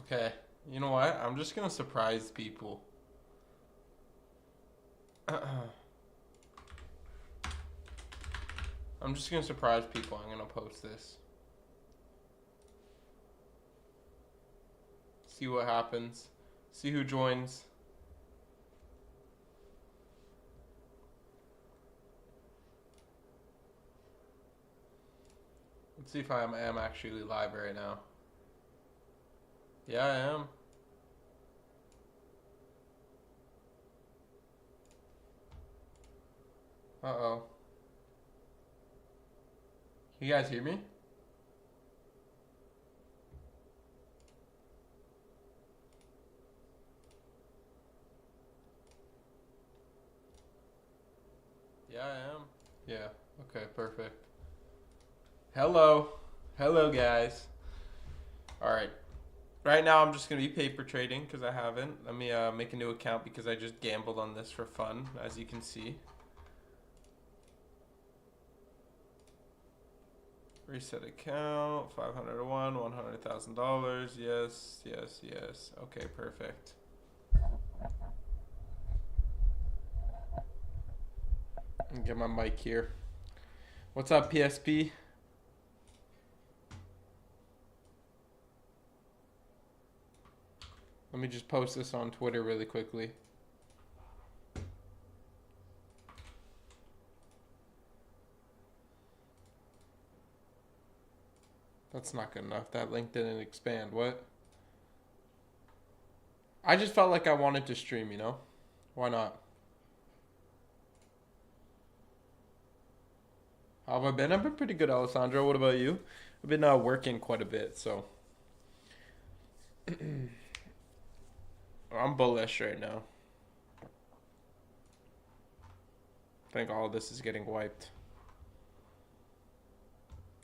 Okay, you know what? I'm just gonna surprise people. I'm just gonna surprise people. I'm gonna post this. See what happens. See who joins. Let's see if I am actually live right now. Yeah, I am. Uh-oh. You guys hear me? Yeah, I am. Yeah. Okay, perfect. Hello. Hello, guys. All right. Right now, I'm just going to be paper trading because I haven't. Let me make a new account because I just gambled on this for fun, as you can see. Reset account, 500 to 1, $100,000. Yes, yes, yes. Okay, perfect. Get my mic here. What's up, PSP? Let me just post this on Twitter really quickly. That's not good enough. That link didn't expand. What? I just felt like I wanted to stream, you know? Why not? How have I been? I've been pretty good, Alessandro. What about you? I've been working quite a bit, so I'm bullish right now. I think all of this is getting wiped.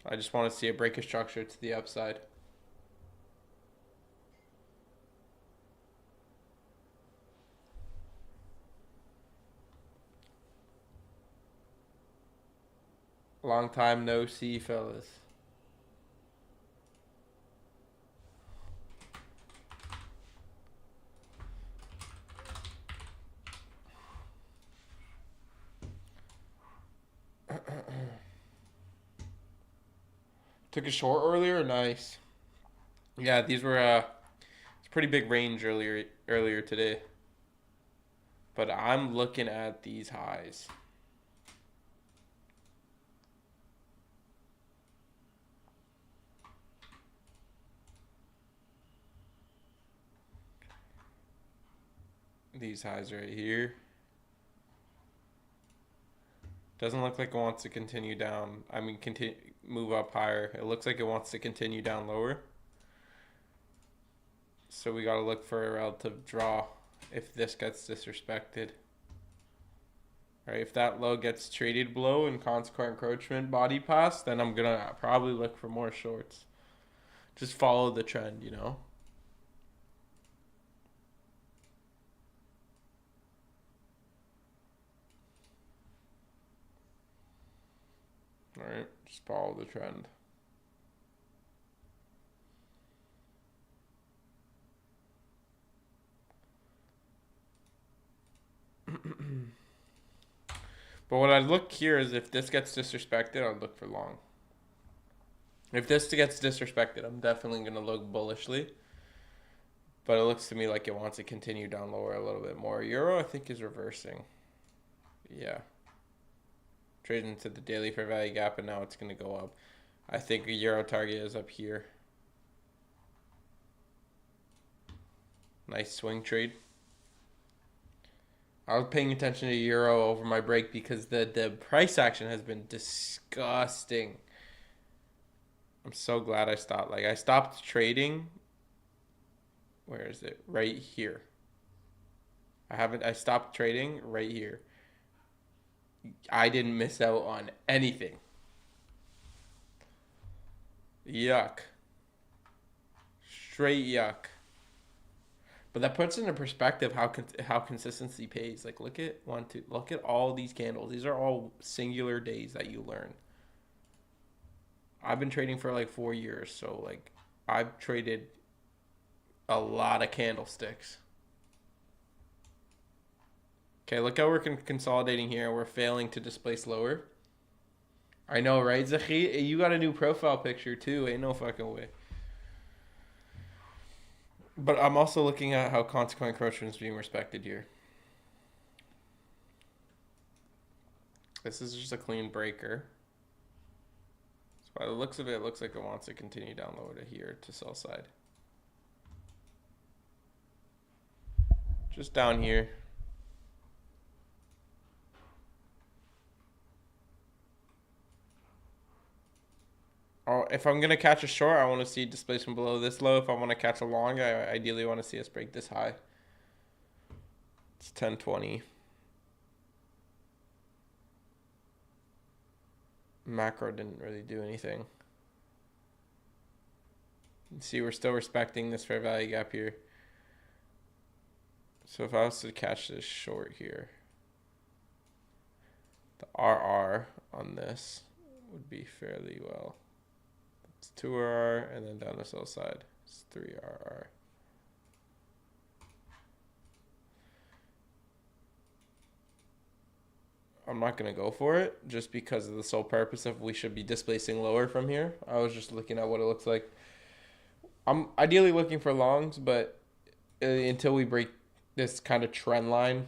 I just want to see a break of structure to the upside. Long time no see, fellas. Took a short earlier. Nice. Yeah, these were it's a pretty big range earlier today. But I'm looking at these highs. These highs right here. Doesn't look like it wants to continue down. I mean, move up higher. It looks like it wants to continue down lower. So we got to look for a relative draw if this gets disrespected. All right, if that low gets traded below and consequent encroachment body pass, then I'm going to probably look for more shorts. Just follow the trend, you know? All right, just follow the trend. But what I look here is if this gets disrespected, I'll look for long. If this gets disrespected, I'm definitely going to look bullishly. But it looks to me like it wants to continue down lower a little bit more. Euro, I think, is reversing. Yeah. Trading into the daily fair value gap, and now it's going to go up. I think a Euro target is up here. Nice swing trade. I was paying attention to Euro over my break because the price action has been disgusting. I'm so glad I stopped. Like, I stopped trading. Where is it? Right here. I stopped trading right here. I didn't miss out on anything. Yuck. Straight yuck. But that puts into perspective how consistency pays. Like, look at all these candles. These are all singular days that you learn. I've been trading for like 4 years, so like I've traded A lot of candlesticks. Okay, look how we're consolidating here. We're failing to displace lower. I know, right, Zahi? You got a new profile picture too. Ain't no fucking way. But I'm also looking at how consequent encroachment is being respected here. This is just a clean breaker. So by the looks of it, it looks like it wants to continue down lower to here to sell side. Just down here. Oh, if I'm going to catch a short, I want to see displacement below this low. If I want to catch a long, I ideally want to see us break this high. It's 1020. Macro didn't really do anything. You see, we're still respecting this fair value gap here. So if I was to catch this short here, the RR on this would be fairly well. It's 2RR, and then down the sell side, it's 3RR. I'm not going to go for it just because of the sole purpose of we should be displacing lower from here. I was just looking at what it looks like. I'm ideally looking for longs, but until we break this kind of trend line,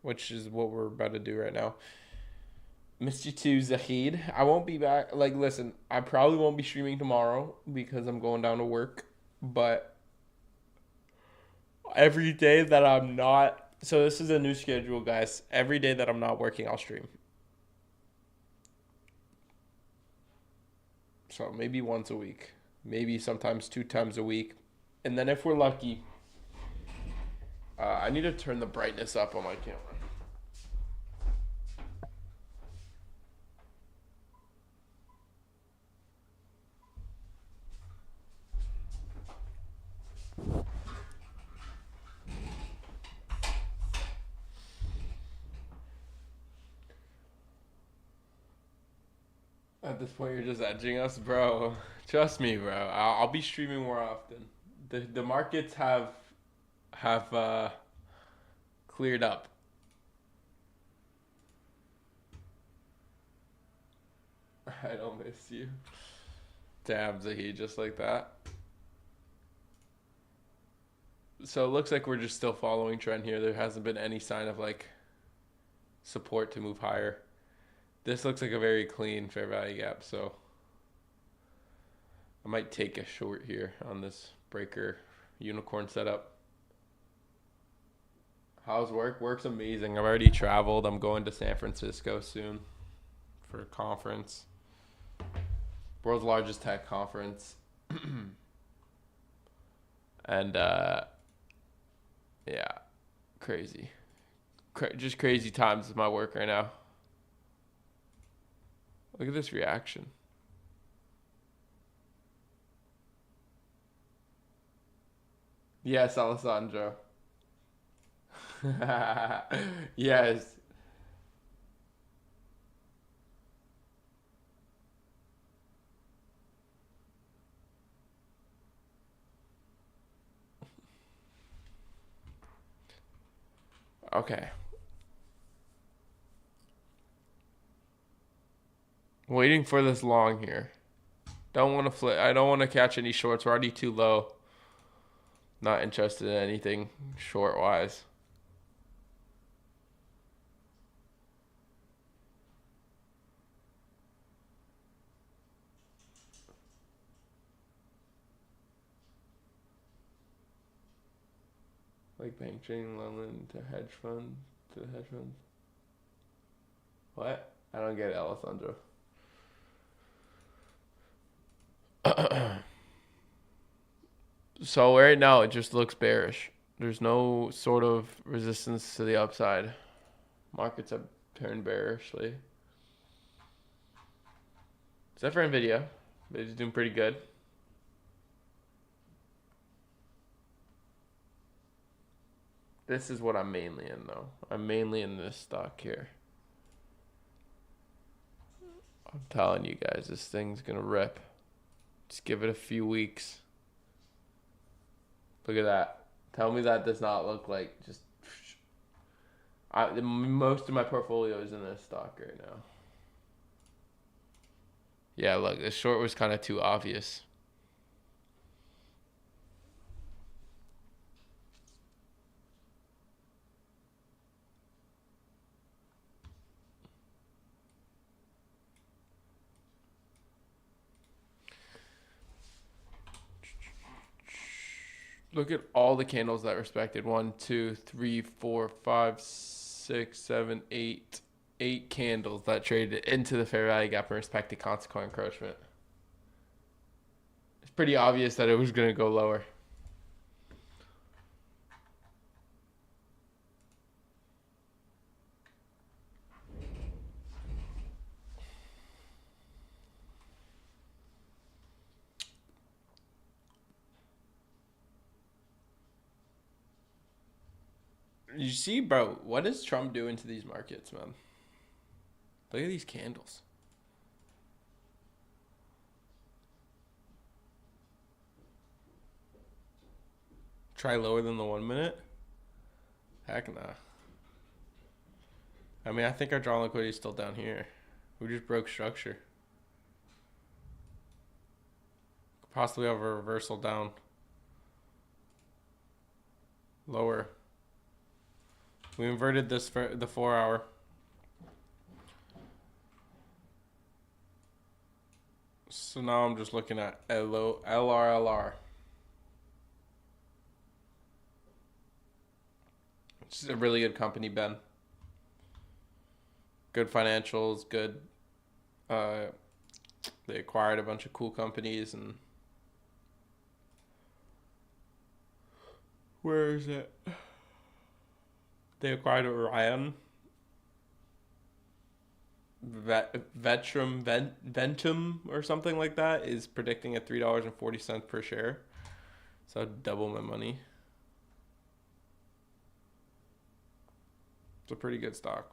which is what we're about to do right now. Missed you too, Zahid. I won't be back. Like, listen, I probably won't be streaming tomorrow because I'm going down to work. But every day that I'm not... So this is a new schedule, guys. Every day that I'm not working, I'll stream. So maybe once a week. Maybe sometimes 2 times a week. And then if we're lucky... I need to turn the brightness up on my camera. At this point, you're just edging us, bro. Trust me, bro. I'll be streaming more often. The markets have cleared up. I don't miss you. Damn, Zahid, just like that. So it looks like we're just still following trend here. There hasn't been any sign of like support to move higher. This looks like a very clean fair value gap, so I might take a short here on this breaker unicorn setup. How's work? Work's amazing. I've already traveled. I'm going to San Francisco soon for a conference. World's largest tech conference. And yeah, crazy. Just crazy times with my work right now. Look at this reaction. Yes, Alessandro. Yes. Okay. Waiting for this long here. Don't want to flip. I don't want to catch any shorts. We're already too low. Not interested in anything short wise. Like bank trading loan to hedge fund to hedge funds. What? I don't get it, Alessandro. So right now it just looks bearish. There's no sort of resistance to the upside. Markets have turned bearishly. Except for Nvidia. It's doing pretty good. This is what I'm mainly in though. I'm mainly in this stock here. I'm telling you guys, this thing's gonna rip. Just give it a few weeks. Look at that. Tell me that does not look like just... most of my portfolio is in this stock right now. Yeah, look, this short was kind of too obvious. Look at all the candles that respected. 1, 2, 3, 4, 5, 6, 7, 8. 8 candles that traded into the fair value gap and respected consequent encroachment. It's pretty obvious that it was going to go lower. You see, bro, what is Trump doing to these markets, man? Look at these candles. Try lower than the 1 minute? Heck nah. I mean, I think our draw liquidity is still down here. We just broke structure. Possibly have a reversal down. Lower. We inverted this for the 4 hour. So now I'm just looking at LRLR. It's a really good company, Ben. Good financials, good. They acquired a bunch of cool companies and. Where is it? They acquired Orion. Ventum or something like that is predicting at $3.40 per share. So I'd double my money. It's a pretty good stock.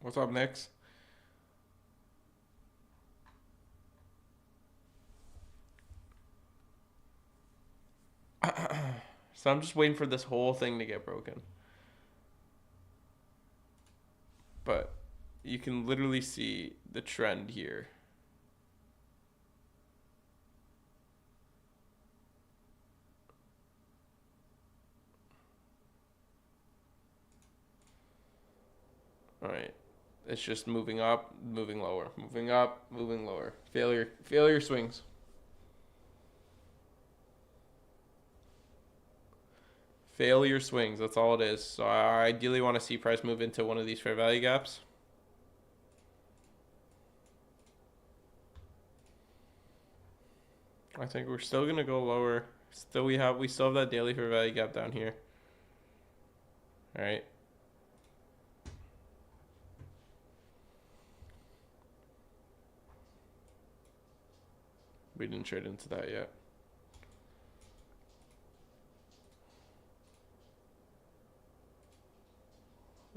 What's up next? So I'm just waiting for this whole thing to get broken. But you can literally see the trend here. All right. It's just moving up, moving lower, moving up, moving lower. Failure swings. Failure swings, that's all it is. So I ideally want to see price move into one of these fair value gaps. I think we're still gonna go lower. We still have that daily fair value gap down here. All right. We didn't trade into that yet.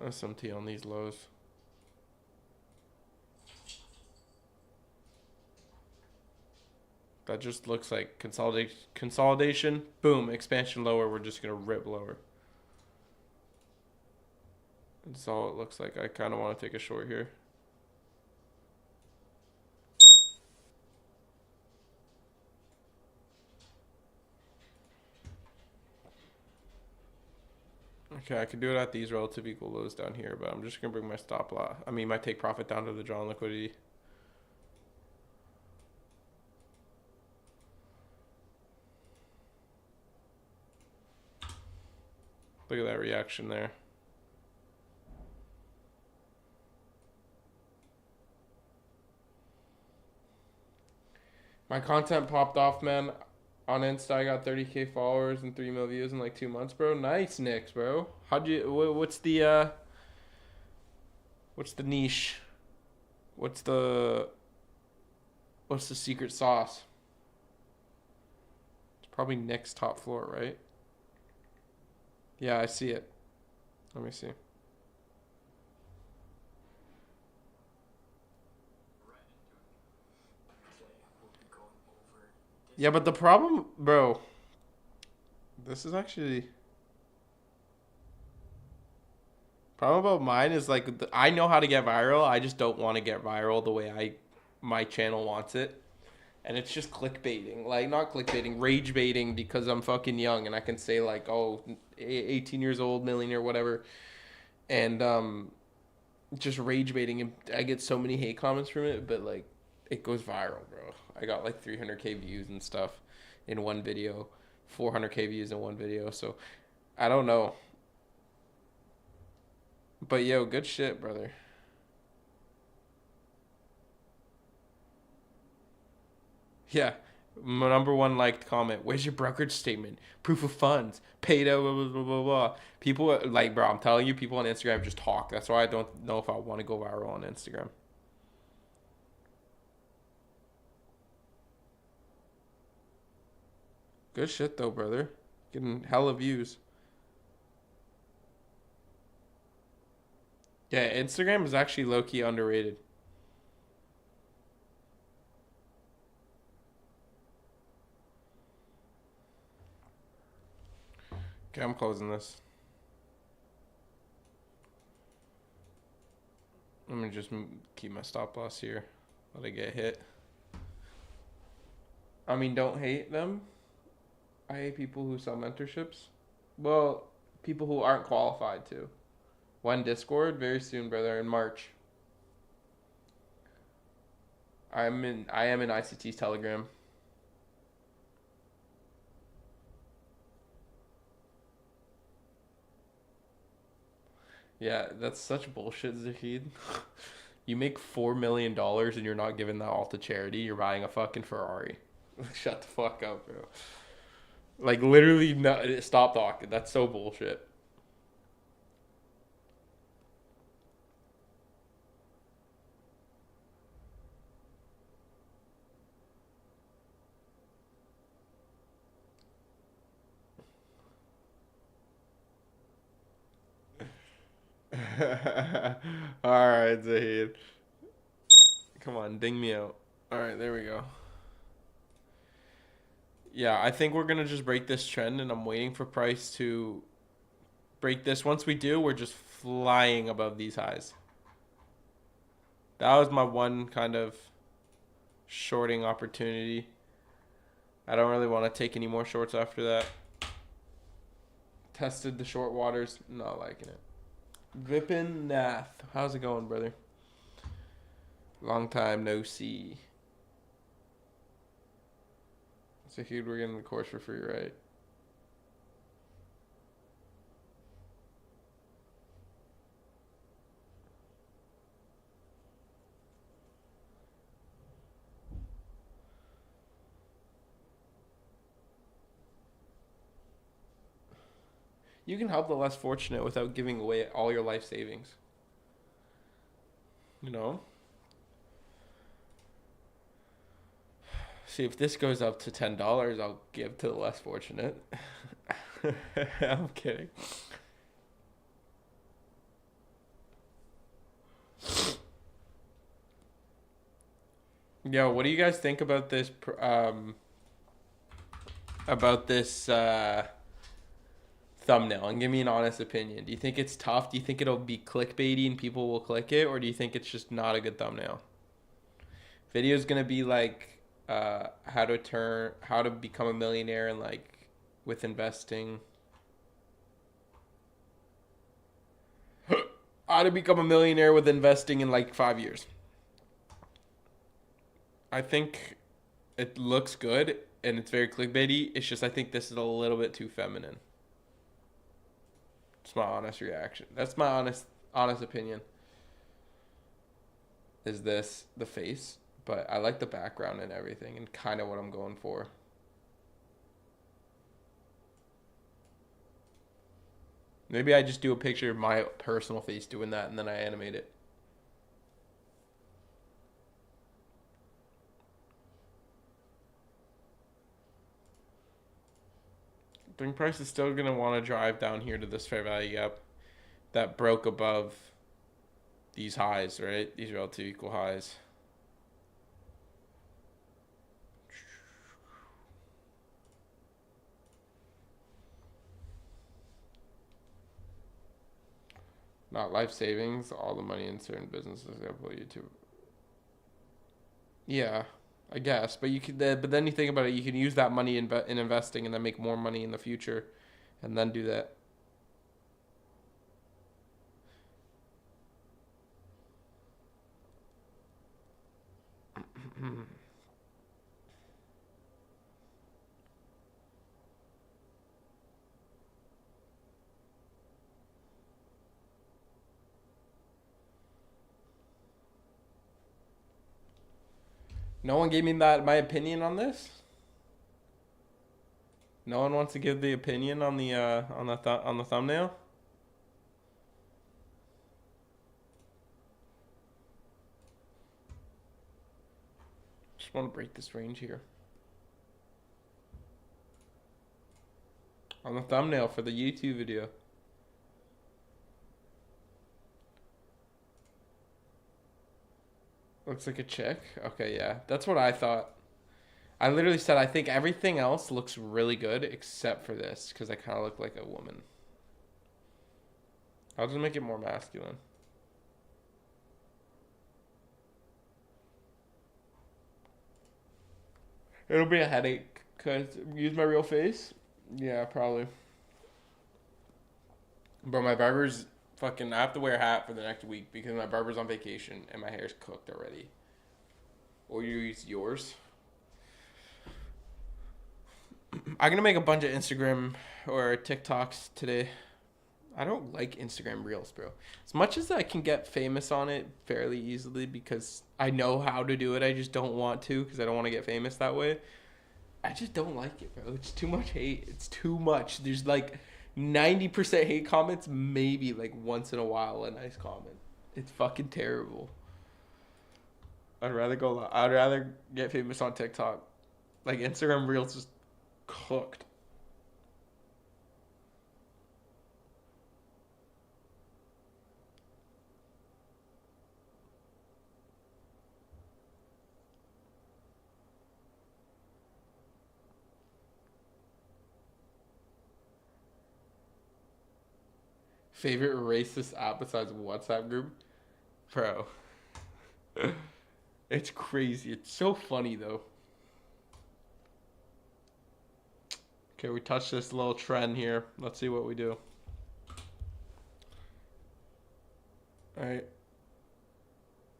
SMT on these lows. That just looks like consolidation. Boom, expansion lower. We're just gonna rip lower. That's all it looks like. I kind of want to take a short here. Okay, I could do it at these relative equal lows down here, but I'm just gonna bring my stop loss. I mean, my take profit down to the drawn liquidity. Look at that reaction there. My content popped off, man. On Insta, I got 30K followers and 3 million views in like 2 months, bro. Nice, Nicks, bro. What's the niche? What's the secret sauce? It's probably Nick's top floor, right? Yeah, I see it. Let me see. Yeah, but the problem, bro, this is actually problem about mine is like I know how to get viral. I just don't want to get viral the way my channel wants it. And it's just clickbaiting. Like not clickbaiting, rage baiting because I'm fucking young and I can say like, "Oh, 18 years old, millionaire, whatever." And just rage baiting and I get so many hate comments from it, but like it goes viral, bro. I got like 300K views and stuff in one video, 400K views in one video. So, I don't know. But yo, good shit, brother. Yeah. My number one liked comment. Where's your brokerage statement? Proof of funds. Paid out, blah, blah, blah, blah, blah. People, like, bro, I'm telling you, people on Instagram just talk. That's why I don't know if I want to go viral on Instagram. Good shit, though, brother. Getting hella views. Yeah, Instagram is actually low key underrated. Okay, I'm closing this. Let me just keep my stop loss here. Let it get hit. I mean, don't hate them. I hate people who sell mentorships. Well, people who aren't qualified to. When Discord very soon, brother, in March. I am in ICT's Telegram. Yeah, that's such bullshit, Zahid. You make $4 million and you're not giving that all to charity. You're buying a fucking Ferrari. Shut the fuck up, bro. Like literally, no, stop talking. That's so bullshit. All right, Zahid. Come on, ding me out. All right, there we go. Yeah, I think we're gonna just break this trend, and I'm waiting for price to break this. Once we do, we're just flying above these highs. That was my one kind of shorting opportunity. I don't really want to take any more shorts after that. Tested the short waters, not liking it. Vipin Nath, how's it going, brother? Long time no see. So Hugh, we're getting the course for free, right? You can help the less fortunate without giving away all your life savings. You know? See, if this goes up to $10, I'll give to the less fortunate. I'm kidding. Yo, what do you guys think about this? About this thumbnail, and give me an honest opinion. Do you think it's tough? Do you think it'll be clickbaity and people will click it, or do you think it's just not a good thumbnail? Video's gonna be like how to become a millionaire and like with investing. How to become a millionaire with investing in like 5 years. I think it looks good and it's very clickbaity. It's just I think this is a little bit too feminine. It's my honest reaction. That's my honest opinion. Is this the face? But I like the background and everything and kind of what I'm going for. Maybe I just do a picture of my personal face doing that and then I animate it. I think price is still going to want to drive down here to this fair value gap that broke above these highs, right? These relative equal highs. Not life savings. All the money in certain businesses. Example, YouTube. Yeah, I guess. But you could. But then you think about it. You can use that money in investing and then make more money in the future, and then do that. No one gave me my opinion on this. No one wants to give the opinion on the on the thumbnail. Just want to break this range here. On the thumbnail for the YouTube video. Looks like a chick. Okay, yeah. That's what I thought. I literally said I think everything else looks really good except for this because I kind of look like a woman. I'll just make it more masculine. It'll be a headache because use my real face. Yeah, probably. Bro, my barber's fucking. I have to wear a hat for the next week because my barber's on vacation and my hair's cooked already. Or you use yours. I'm gonna make a bunch of Instagram or TikToks today. I don't like Instagram Reels, bro. As much as I can get famous on it fairly easily because I know how to do it, I just don't want to because I don't want to get famous that way. I just don't like it, bro. It's too much hate. It's too much. There's like 90% hate comments, maybe like once in a while a nice comment. It's fucking terrible. I'd rather get famous on TikTok. Like Instagram Reels is cooked. Favorite racist app besides WhatsApp group? Bro. It's crazy. It's so funny though. Okay, we touched this little trend here. Let's see what we do. Alright.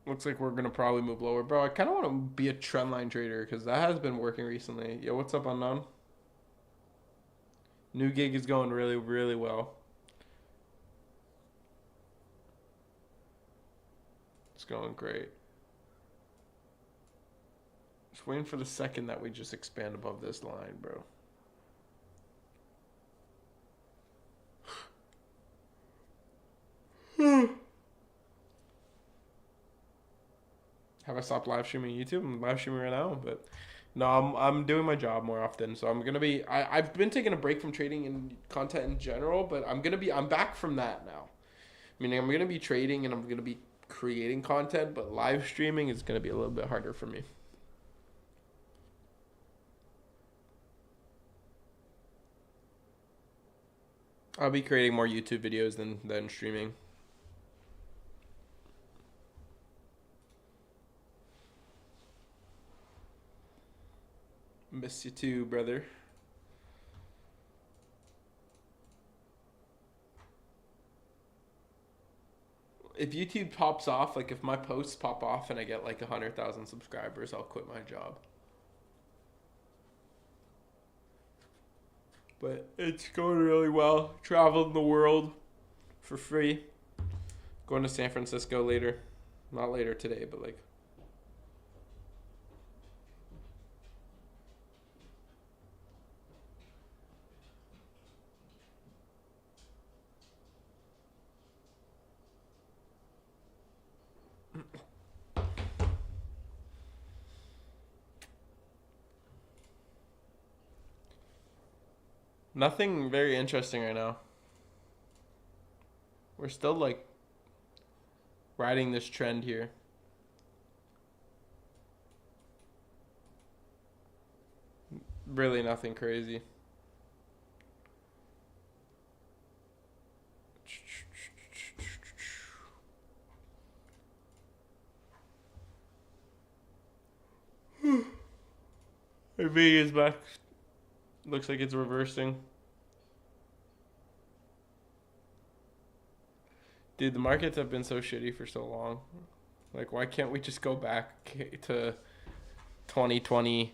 Looks like we're going to probably move lower. Bro, I kind of want to be a trend line trader because that has been working recently. Yo, what's up, Unknown? New gig is going really, really well. It's going great. Just waiting for the second that we just expand above this line, bro. Have I stopped live streaming YouTube? I'm live streaming right now, but no, I'm doing my job more often. So I'm gonna be. I've been taking a break from trading and content in general, but I'm back from that now. Meaning I'm gonna be trading and I'm gonna be creating content, but live streaming is gonna be a little bit harder for me. I'll be creating more YouTube videos than streaming. Miss you too, brother. If YouTube pops off, like if my posts pop off and I get like 100,000 subscribers, I'll quit my job. But it's going really well. Traveled the world for free. Going to San Francisco later. Not later today, but like. Nothing very interesting right now. We're still like riding this trend here. Really nothing crazy. V is back. Looks like it's reversing. Dude, the markets have been so shitty for so long. Like, why can't we just go back to 2020,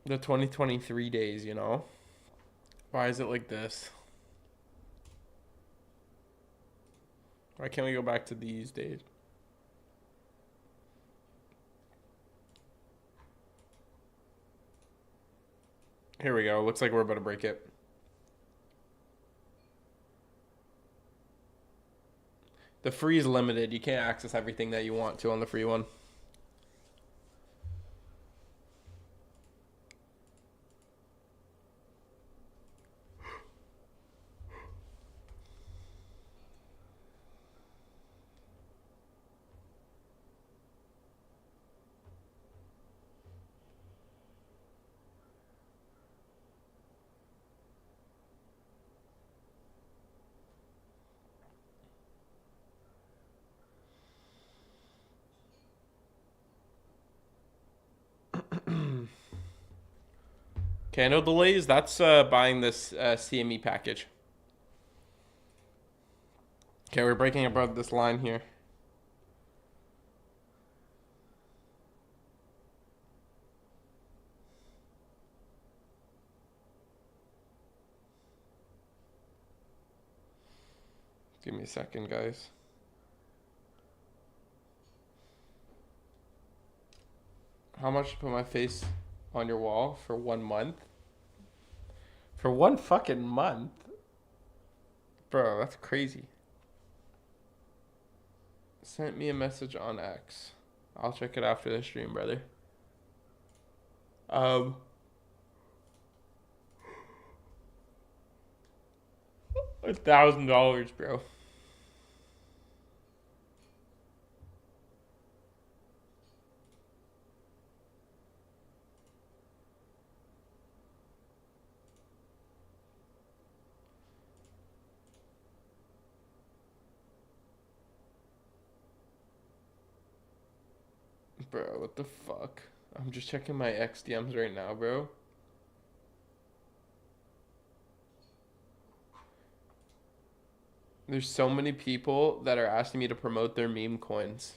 the 2023 days, you know? Why is it like this? Why can't we go back to these days? Here we go. Looks like we're about to break it. The free is limited. You can't access everything that you want to on the free one. Candle delays, that's buying this CME package. Okay, we're breaking above this line here. Give me a second, guys. How much to put my face on your wall for 1 month? For 1 fucking month? Bro, that's crazy. Sent me a message on X. I'll check it after the stream, brother. $1,000, bro. Bro, what the fuck? I'm just checking my X DMs right now, bro. There's so many people that are asking me to promote their meme coins.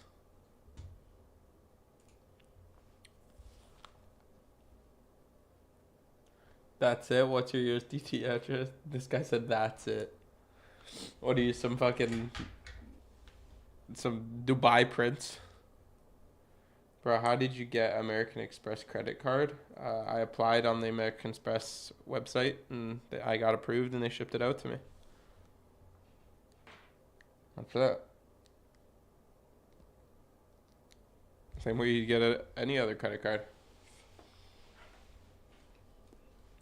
That's it? What's your USDT address? This guy said that's it. What are you, some Dubai prince? Bro, how did you get American Express credit card? I applied on the American Express website and I got approved and they shipped it out to me. That's it. Same way you get any other credit card.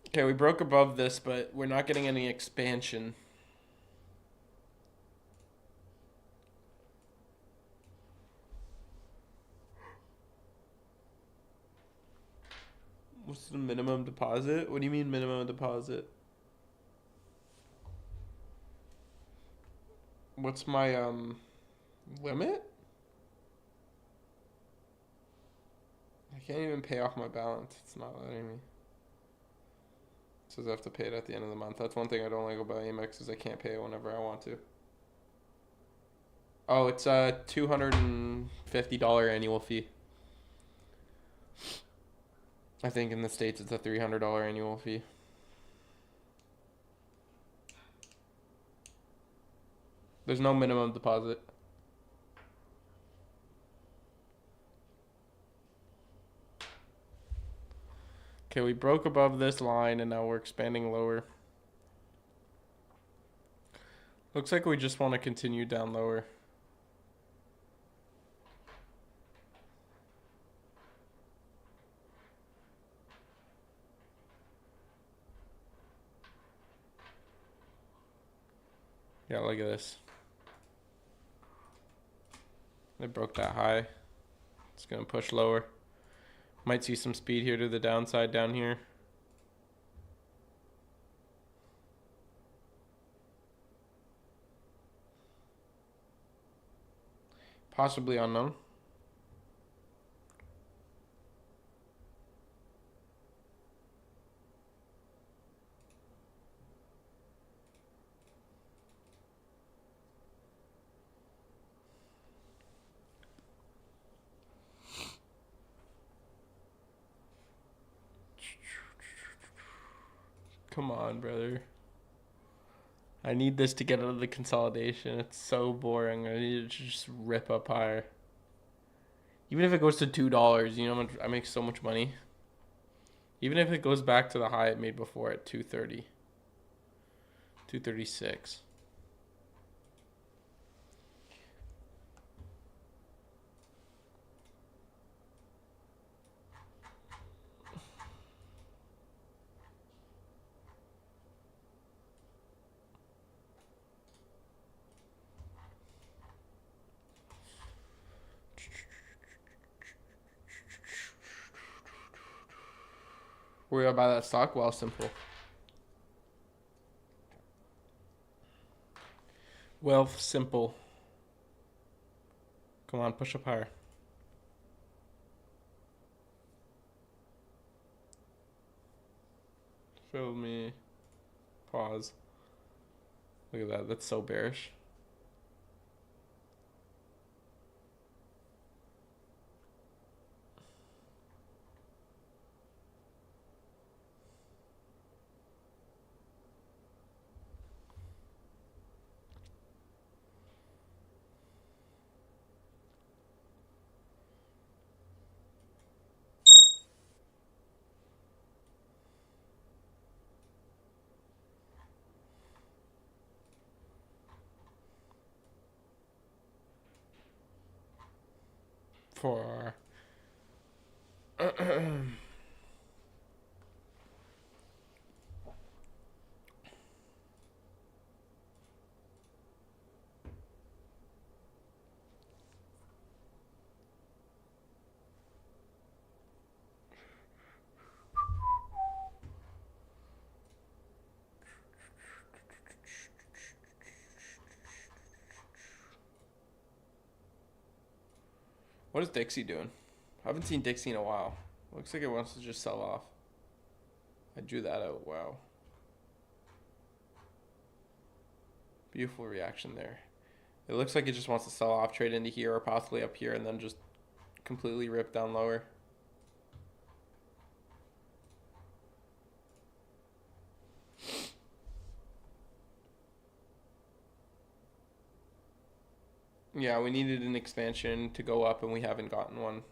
Okay, we broke above this, but we're not getting any expansion. What's the minimum deposit? What do you mean minimum deposit? What's my limit? I can't even pay off my balance. It's not letting me. It says I have to pay it at the end of the month. That's one thing I don't like about Amex is I can't pay it whenever I want to. Oh, it's a $250 annual fee. I think in the States it's a $300 annual fee. There's no minimum deposit. Okay, we broke above this line and now we're expanding lower. Looks like we just want to continue down lower. Yeah, look at this. They broke that high. It's going to push lower. Might see some speed here to the downside down here. Possibly unknown. Come on, brother. I need this to get out of the consolidation. It's so boring. I need it to just rip up higher. Even if it goes to $2, you know, I make so much money. Even if it goes back to the high it made before at 230, 236. Where do I buy that stock? Well, simple. Wealth simple. Come on, push up higher. Show me. Pause. Look at that. That's so bearish. For what is Dixie doing? I haven't seen Dixie in a while. Looks like it wants to just sell off. I drew that out. Wow. Beautiful reaction there. It looks like it just wants to sell off, trade into here or possibly up here, and then just completely rip down lower. Yeah, we needed an expansion to go up, and we haven't gotten one.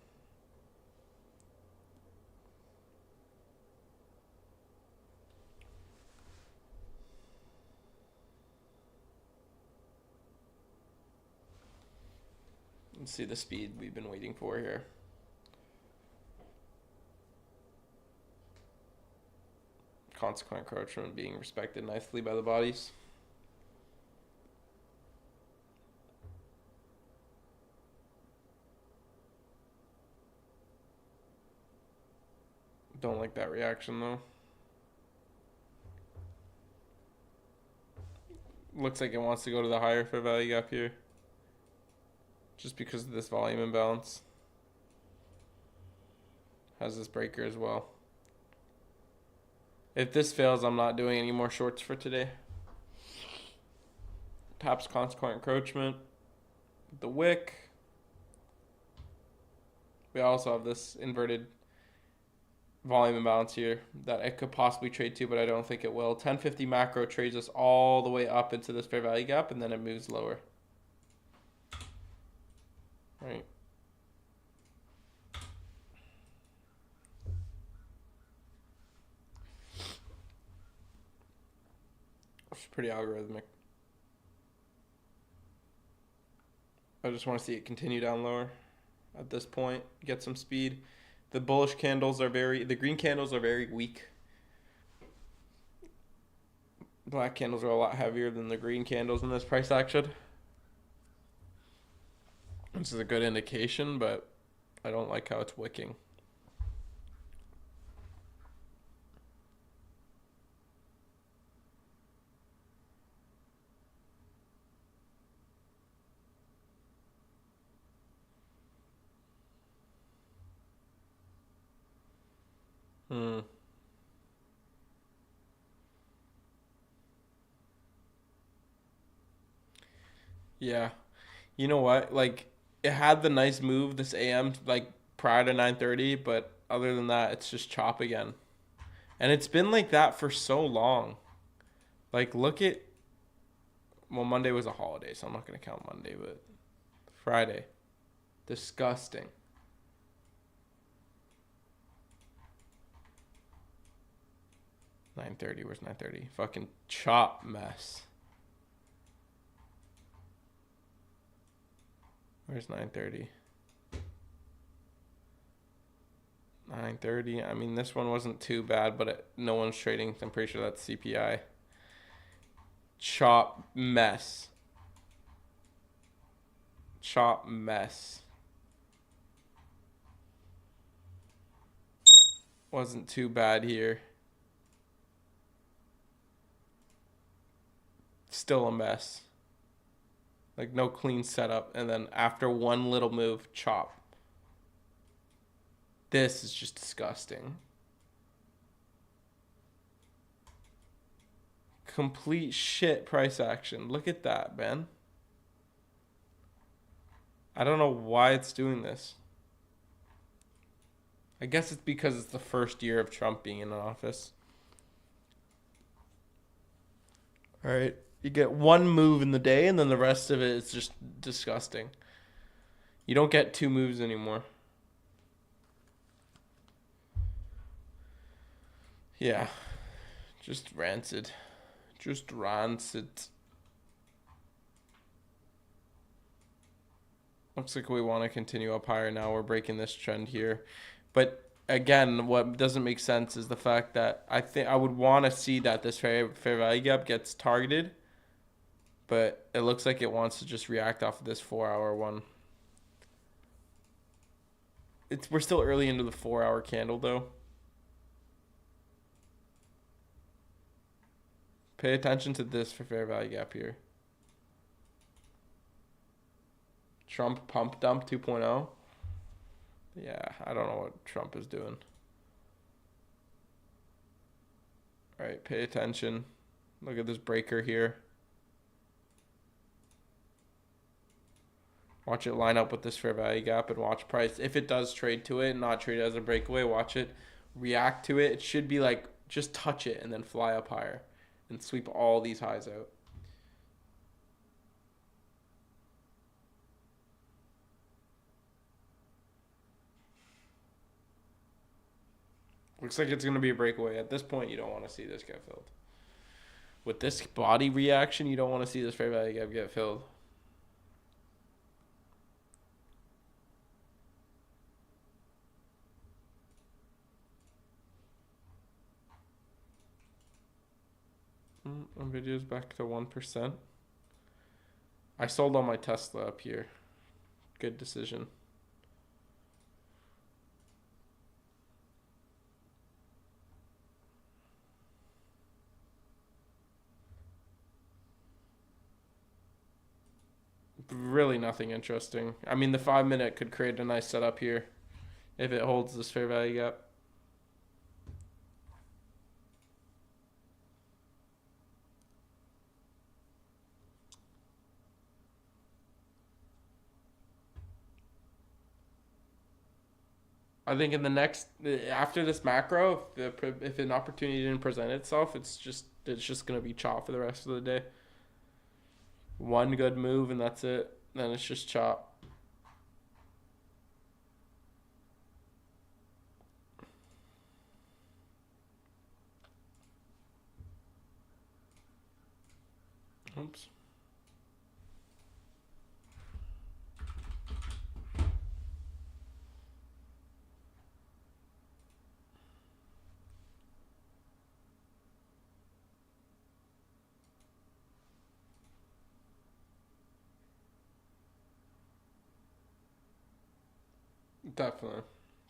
Let's see the speed we've been waiting for here. Consequent encroachment being respected nicely by the bodies. Don't like that reaction though. Looks like it wants to go to the higher fair value gap here. Just because of this volume imbalance. Has this breaker as well. If this fails, I'm not doing any more shorts for today. Taps consequent encroachment. The wick. We also have this inverted volume imbalance here that it could possibly trade to, but I don't think it will. 1050 macro trades us all the way up into this fair value gap, and then it moves lower. Right. It's pretty algorithmic. I just want to see it continue down lower at this point, get some speed. The bullish candles are the green candles are very weak. Black candles are a lot heavier than the green candles in this price action. This is a good indication, but I don't like how it's wicking. Yeah. You know what? Like, it had the nice move this AM, like, prior to 9:30, but other than that, it's just chop again. And it's been like that for so long. Like, look at. Well, Monday was a holiday, so I'm not going to count Monday, but Friday. Disgusting. $9.30. Where's $9.30? Fucking chop mess. Where's $9.30? $9.30. I mean, this one wasn't too bad, but no one's trading. I'm pretty sure that's CPI. Chop mess. Chop mess. Wasn't too bad here. Still a mess. Like, no clean setup. And then after one little move, chop. This is just disgusting. Complete shit price action. Look at that, man. I don't know why it's doing this. I guess it's because it's the first year of Trump being in office. All right. You get one move in the day, and then the rest of it is just disgusting. You don't get two moves anymore. Yeah. Just rancid. Just rancid. Looks like we want to continue up higher now. We're breaking this trend here. But again, what doesn't make sense is the fact that I think I would want to see that this fair value gap gets targeted. But it looks like it wants to just react off of this 4-hour one. We're still early into the 4-hour candle, though. Pay attention to this for fair value gap here. Trump pump dump 2.0. Yeah, I don't know what Trump is doing. All right, pay attention. Look at this breaker here. Watch it line up with this fair value gap and watch price. If it does trade to it, not trade it as a breakaway, watch it react to it. It should be like just touch it and then fly up higher and sweep all these highs out. Looks like it's going to be a breakaway. At this point, you don't want to see this get filled. With this body reaction, you don't want to see this fair value gap get filled. Nvidia's back to 1%. I sold all my Tesla up here. Good decision. Really nothing interesting. I mean, the 5-minute could create a nice setup here if it holds this fair value gap. I think in the next, after this macro, if an opportunity didn't present itself, it's just gonna be chop for the rest of the day. One good move and that's it. Then it's just chop. Oops.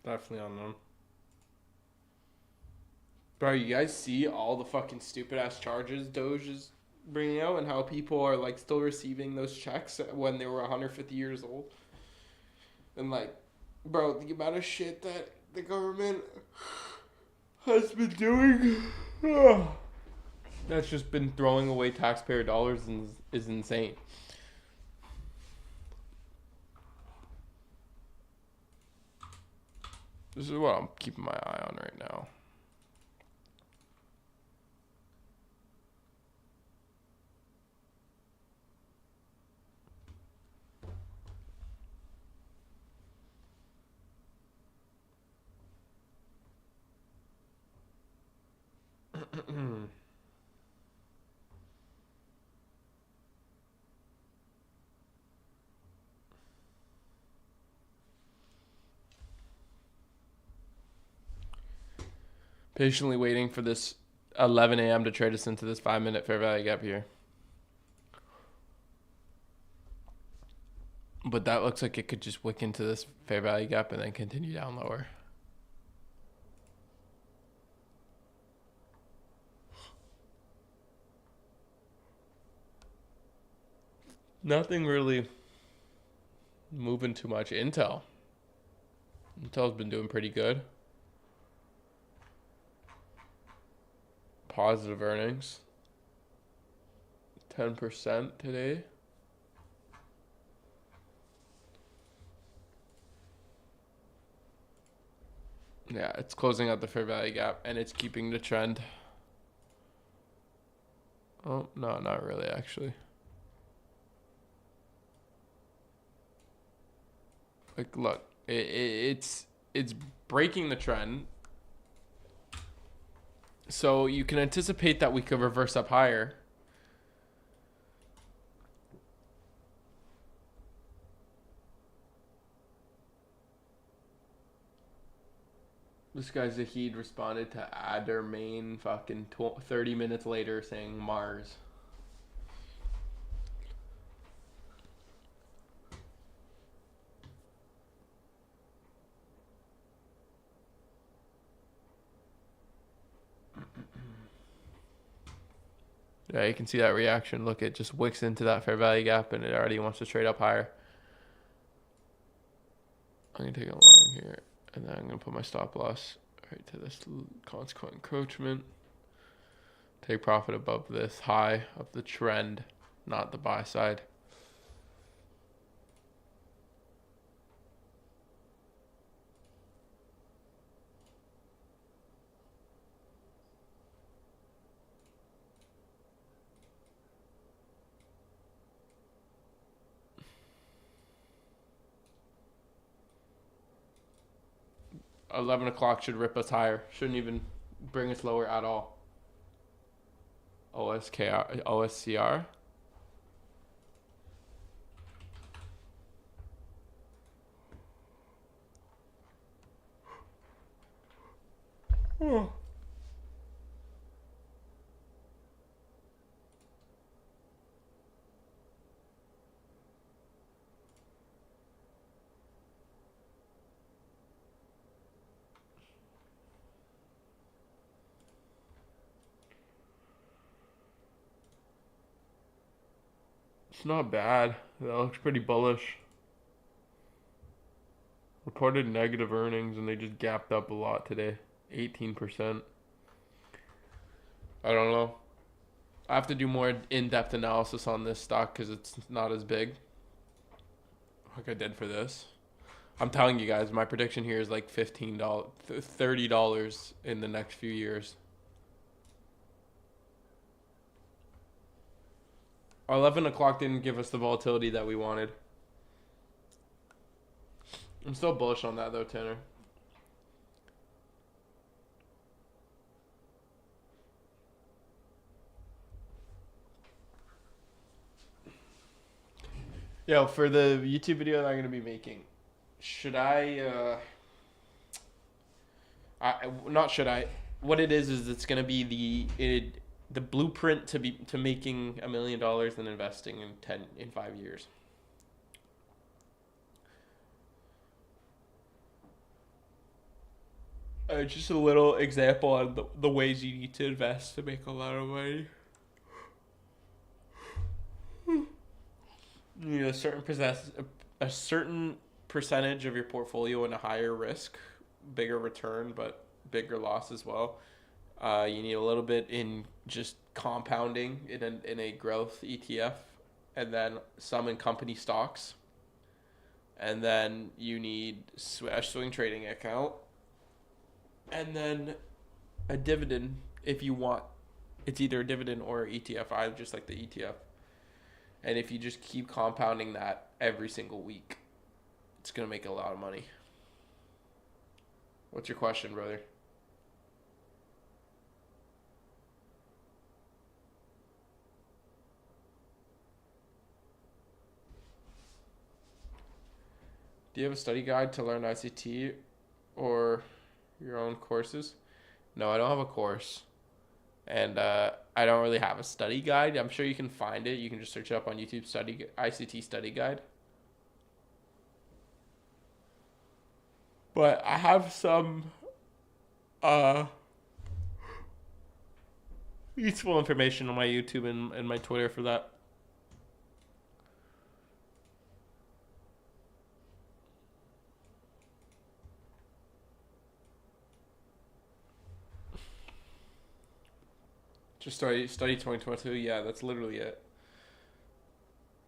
Definitely on them. Bro, you guys see all the fucking stupid ass charges Doge is bringing out and how people are like still receiving those checks when they were 150 years old? And like, bro, the amount of shit that the government has been doing that's just been throwing away taxpayer dollars and is insane. This is what I'm keeping my eye on right now. Patiently waiting for this 11 a.m. to trade us into this 5-minute fair value gap here. But that looks like it could just wick into this fair value gap and then continue down lower. Nothing really moving too much. Intel's been doing pretty good. Positive earnings. 10% today. Yeah, it's closing out the fair value gap and it's keeping the trend. Oh, no, not really, actually. Like, look, it's breaking the trend. So you can anticipate that we could reverse up higher. This guy Zahid responded to Adder Main fucking 30 minutes later saying Mars. Yeah, you can see that reaction. Look, it just wicks into that fair value gap and it already wants to trade up higher. I'm going to take a long here and then I'm going to put my stop loss right to this consequent encroachment. Take profit above this high of the trend, not the buy side. $11 should rip us higher. Shouldn't even bring us lower at all. OSCR. It's not bad. That looks pretty bullish. Reported negative earnings and they just gapped up a lot today. 18%. I don't know. I have to do more in-depth analysis on this stock because it's not as big like I did for this. I'm telling you guys, my prediction here is like $15, $30 in the next few years. 11 o'clock didn't give us the volatility that we wanted. I'm still bullish on that though, Tanner. Yo, for the YouTube video that I'm going to be making, should I, not should I, what it is it's going to be the blueprint to making $1 million and investing in 5 years. Just a little example on the ways you need to invest to make a lot of money. You need a certain percentage of your portfolio in a higher risk, bigger return, but bigger loss as well. You need a little bit in just compounding in a growth ETF, and then some in company stocks. And then you need a swing trading account, and then a dividend if you want. It's either a dividend or ETF. I just like the ETF. And if you just keep compounding that every single week, it's going to make a lot of money. What's your question, brother? Do you have a study guide to learn ICT or your own courses? No, I don't have a course. And I don't really have a study guide. I'm sure you can find it. You can just search it up on YouTube, study ICT study guide. But I have some uh, useful information on my YouTube and my Twitter for that. Just study 2022. Yeah, that's literally it.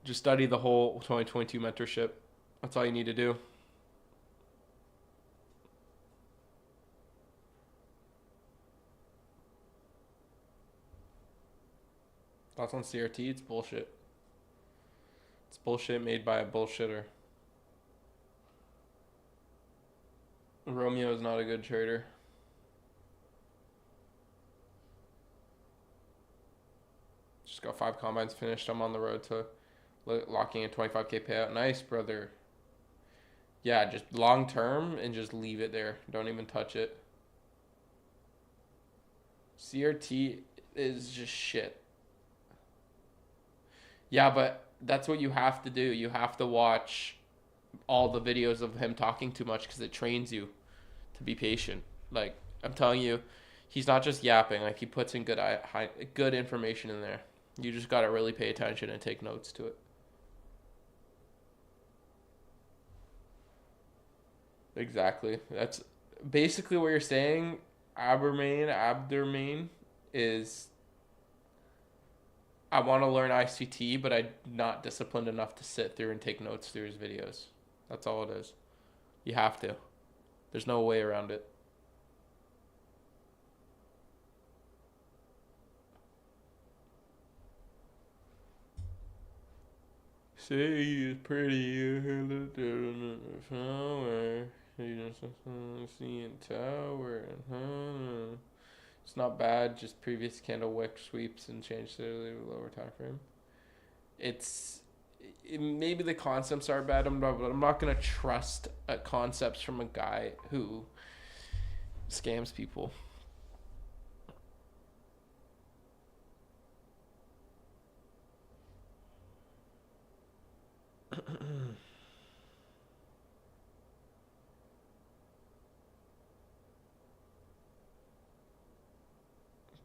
Just study the whole 2022 mentorship. That's all you need to do. Thoughts on CRT? It's bullshit. It's bullshit made by a bullshitter. Romeo is not a good trader. Just got 5 combines finished. I'm on the road to locking a 25K payout. Nice, brother. Yeah, just long term and just leave it there. Don't even touch it. CRT is just shit. Yeah, but that's what you have to do. You have to watch all the videos of him talking too much because it trains you to be patient. Like, I'm telling you, he's not just yapping. Like, he puts in good information in there. You just got to really pay attention and take notes to it. Exactly. That's basically what you're saying. Abdermain is I want to learn ICT, but I'm not disciplined enough to sit through and take notes through his videos. That's all it is. You have to. There's no way around it. Say he's pretty, flower. Seeing tower. It's not bad. Just previous candle wick sweeps and change to the lower time frame. Maybe the concepts are bad. But I'm not gonna trust concepts from a guy who scams people.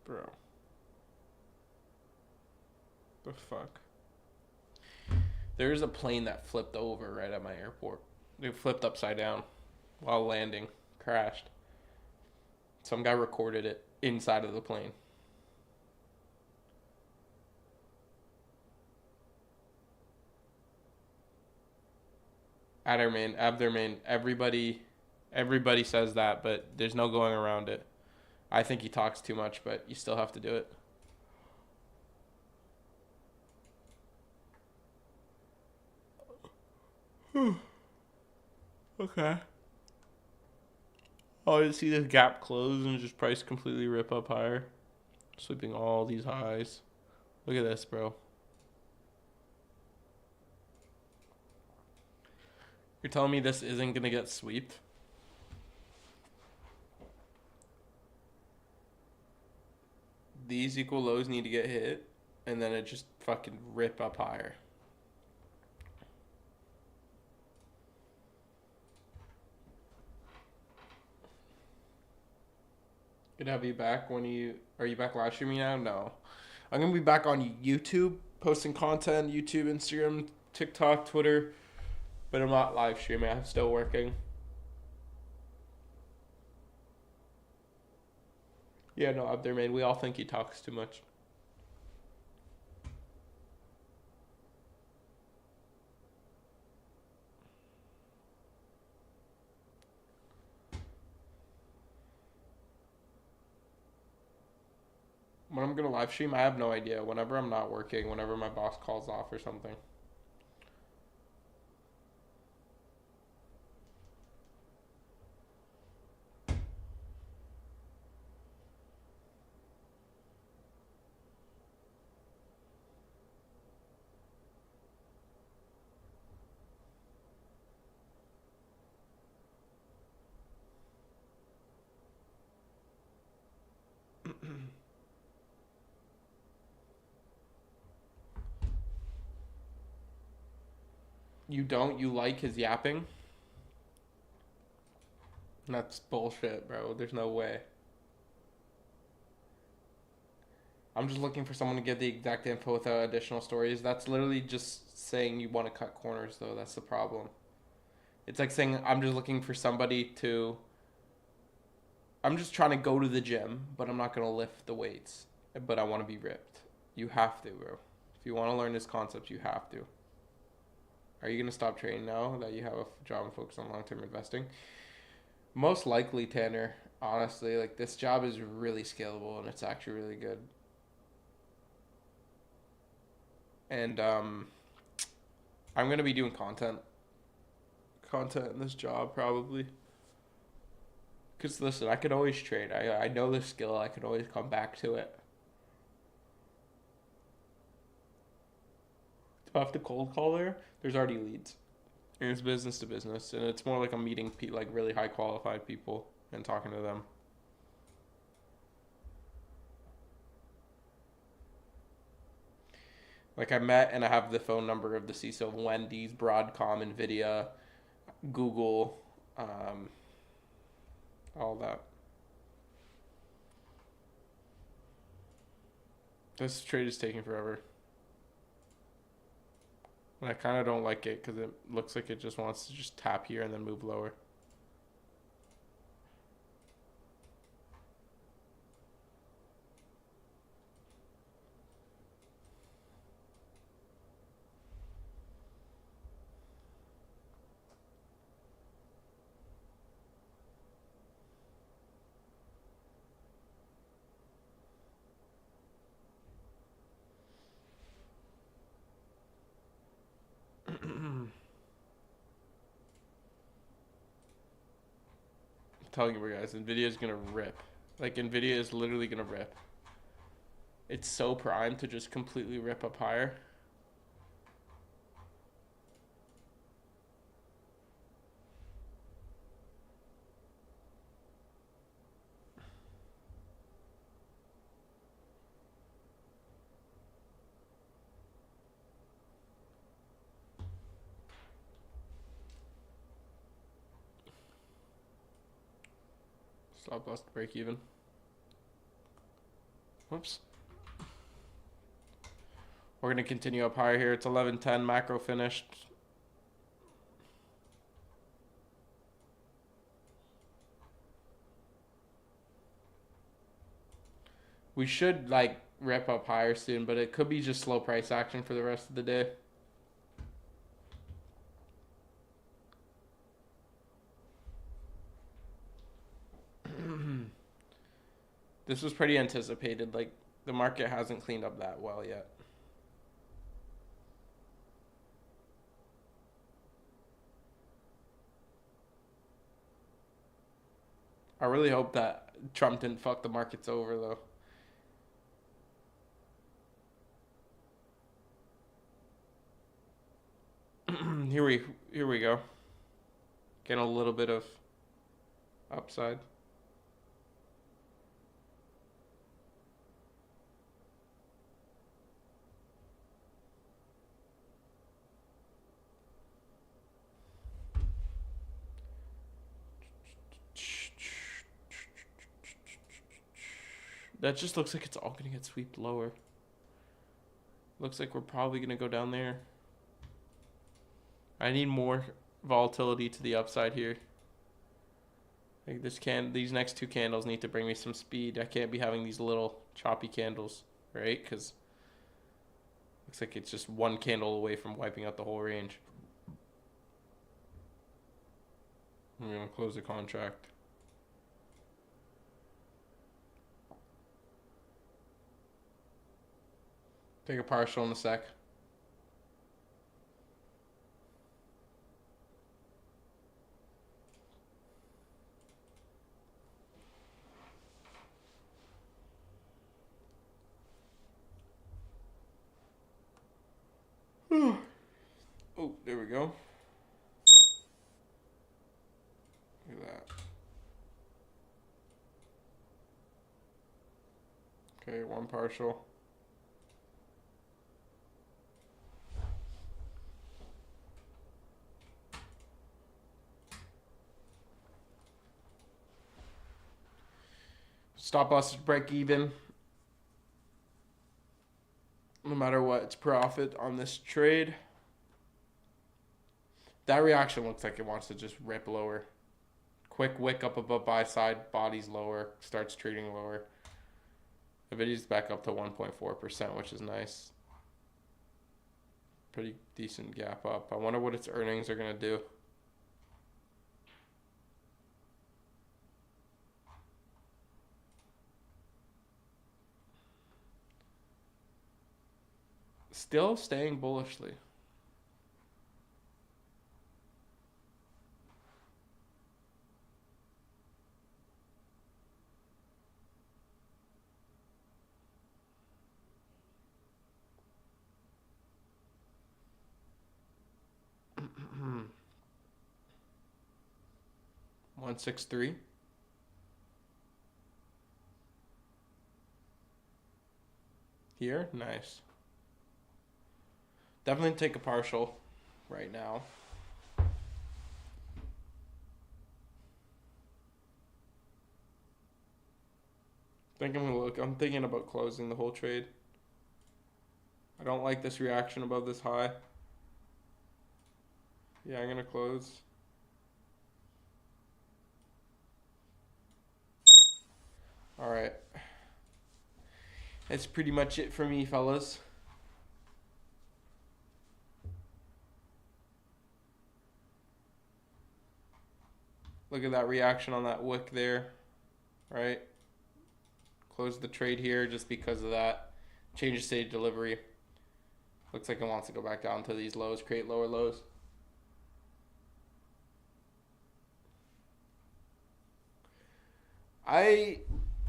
Bro. The fuck? There's a plane that flipped over right at my airport. It flipped upside down while landing. Crashed. Some guy recorded it inside of the plane. Abdermain. Everybody says that, but there's no going around it. I think he talks too much, but you still have to do it. Okay. Oh, I see this gap close and just price completely rip up higher. Sweeping all these highs. Look at this, bro. You're telling me this isn't going to get sweeped? These equal lows need to get hit, and then it just fucking rip up higher. Good to have you back. Are you back live streaming now? No. I'm going to be back on YouTube, posting content, YouTube, Instagram, TikTok, Twitter, but I'm not live streaming. I'm still working. Yeah, no, Abdermain. We all think he talks too much. When I'm gonna live stream, I have no idea. Whenever I'm not working, whenever my boss calls off or something. You don't? You like his yapping? That's bullshit, bro. There's no way. I'm just looking for someone to get the exact info without additional stories. That's literally just saying you want to cut corners, though. That's the problem. It's like saying I'm just looking for somebody to. I'm just trying to go to the gym, but I'm not going to lift the weights. But I want to be ripped. You have to, bro. If you want to learn this concept, you have to. Are you going to stop training now that you have a job and focus on long-term investing? Most likely, Tanner. Honestly, like this job is really scalable and it's actually really good. And I'm going to be doing content in this job probably. Because listen, I could always trade. I know the skill. I could always come back to it. Do I have to cold call there? There's already leads. And it's business to business. And it's more like I'm meeting like really high qualified people and talking to them. Like I met and I have the phone number of the CISO of Wendy's, Broadcom, Nvidia, Google, all that. This trade is taking forever. And I kind of don't like it because it looks like it just wants to just tap here and then move lower. I'm telling you, guys, Nvidia is gonna rip. Like Nvidia is literally gonna rip. It's so primed to just completely rip up higher. Stop loss to break even. Whoops. We're gonna continue up higher here. It's 11:10 macro finished. We should like rip up higher soon, but it could be just slow price action for the rest of the day. This was pretty anticipated. Like the market hasn't cleaned up that well yet. I really hope that Trump didn't fuck the markets over though. Here we go. Getting a little bit of upside. That just looks like it's all gonna get swept lower. Looks like we're probably gonna go down there. I need more volatility to the upside here. Like these next two candles need to bring me some speed. I can't be having these little choppy candles, right? Because looks like it's just one candle away from wiping out the whole range. I'm gonna close the contract. Take a partial in a sec. Oh, there we go. Look at that. Okay, one partial. Stop loss is break even. No matter what, it's profit on this trade. That reaction looks like it wants to just rip lower. Quick wick up above buy side, body's lower, starts trading lower. Nvidia's back up to 1.4%, which is nice. Pretty decent gap up. I wonder what its earnings are going to do. Still staying bullishly. $163. Here, nice. Definitely take a partial right now. I'm thinking about closing the whole trade. I don't like this reaction above this high. Yeah, I'm gonna close. All right. That's pretty much it for me, fellas. Look at that reaction on that wick there, right? Close the trade here just because of that. Change the stage delivery. Looks like it wants to go back down to these lows, create lower lows. I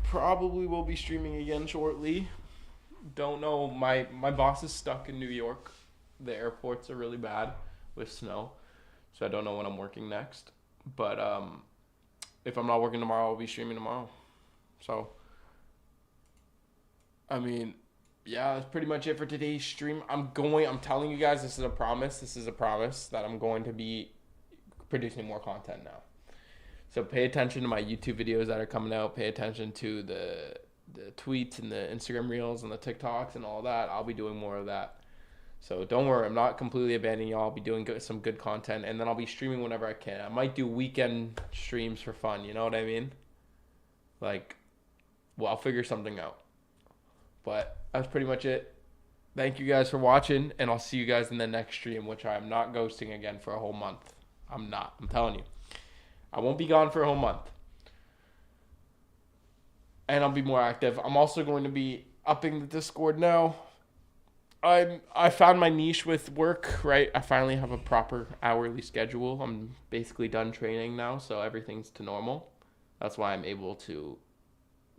probably will be streaming again shortly. Don't know. My boss is stuck in New York. The airports are really bad with snow, so I don't know when I'm working next. But if I'm not working tomorrow, I'll be streaming tomorrow. So, I mean, yeah, that's pretty much it for today's stream. I'm telling you guys, this is a promise. This is a promise that I'm going to be producing more content now. So pay attention to my YouTube videos that are coming out. Pay attention to the tweets and the Instagram reels and the TikToks and all that. I'll be doing more of that. So don't worry, I'm not completely abandoning y'all. I'll be doing some good content, and then I'll be streaming whenever I can. I might do weekend streams for fun, you know what I mean? Like, well, I'll figure something out. But that's pretty much it. Thank you guys for watching, and I'll see you guys in the next stream, which I am not ghosting again for a whole month. I'm not. I'm telling you. I won't be gone for a whole month. And I'll be more active. I'm also going to be upping the Discord now. I found my niche with work, right? I finally have a proper hourly schedule. I'm basically done training now, so everything's to normal. That's why I'm able to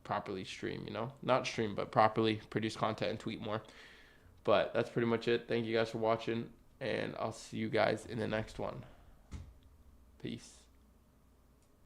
properly stream, you know? Not stream, but properly produce content and tweet more. But that's pretty much it. Thank you guys for watching, and I'll see you guys in the next one. Peace.